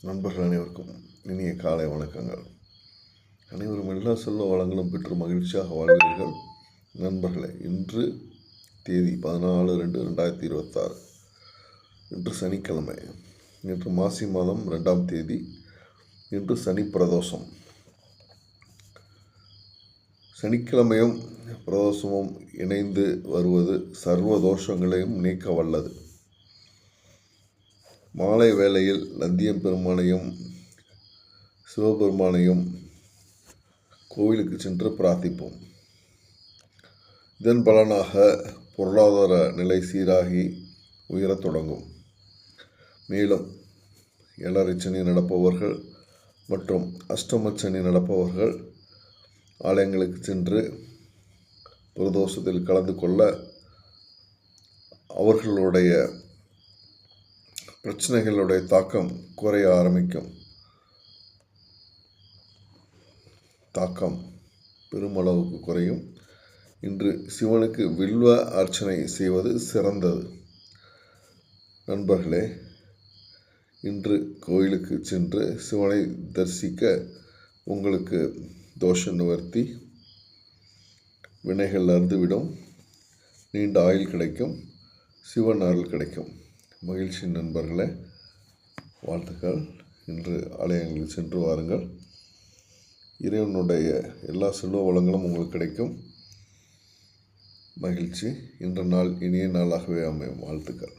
நண்பர்கள் அனைவருக்கும் இனிய காலை வணக்கங்கள். அனைவரும் எல்லா செல்வ வளங்களும் பெற்று மகிழ்ச்சியாக வாழ்கிறீர்கள். நண்பர்களே, இன்று தேதி 14/2/2026, இன்று சனிக்கிழமை. இன்று மாசி மாதம் 2ஆம் தேதி. இன்று சனி பிரதோஷம். சனிக்கிழமையும் பிரதோஷமும் இணைந்து வருவது சர்வ தோஷங்களையும் நீக்க வல்லது. மாலை வேளையில் நந்தியம் பெருமானையும் சிவபெருமானையும் கோவிலுக்கு சென்று பிரார்த்திப்போம். இதன் பலனாக பொருளாதார நிலை சீராகி உயரத் தொடங்கும். மேலும் 7.5 சனி நடப்பவர்கள் மற்றும் அஷ்டமச்சனி நடப்பவர்கள் ஆலயங்களுக்கு சென்று பிரதோஷத்தில் கலந்து கொள்ள அவர்களுடைய பிரச்சனைகளுடைய தாக்கம் குறைய ஆரம்பிக்கும். தாக்கம் பெருமளவுக்கு குறையும். இன்று சிவனுக்கு வில்வ அர்ச்சனை செய்வது சிறந்தது. நண்பர்களே, இன்று கோயிலுக்கு சென்று சிவனை தரிசிக்க உங்களுக்கு தோஷ நிவர்த்தி, வினைகள் அறுந்துவிடும், நீண்ட ஆயுள் கிடைக்கும், சிவன் அருள் கிடைக்கும். மகிழ்ச்சி நண்பர்களே, வாழ்த்துக்கள். இன்று ஆலயங்களில் சென்று வாருங்கள். இறைவனுடைய எல்லா செல்வ வளங்களும் உங்களுக்கு கிடைக்கும். மகிழ்ச்சி. இன்ற நாள் இனிய நாளாகவே அமையும். வாழ்த்துக்கள்.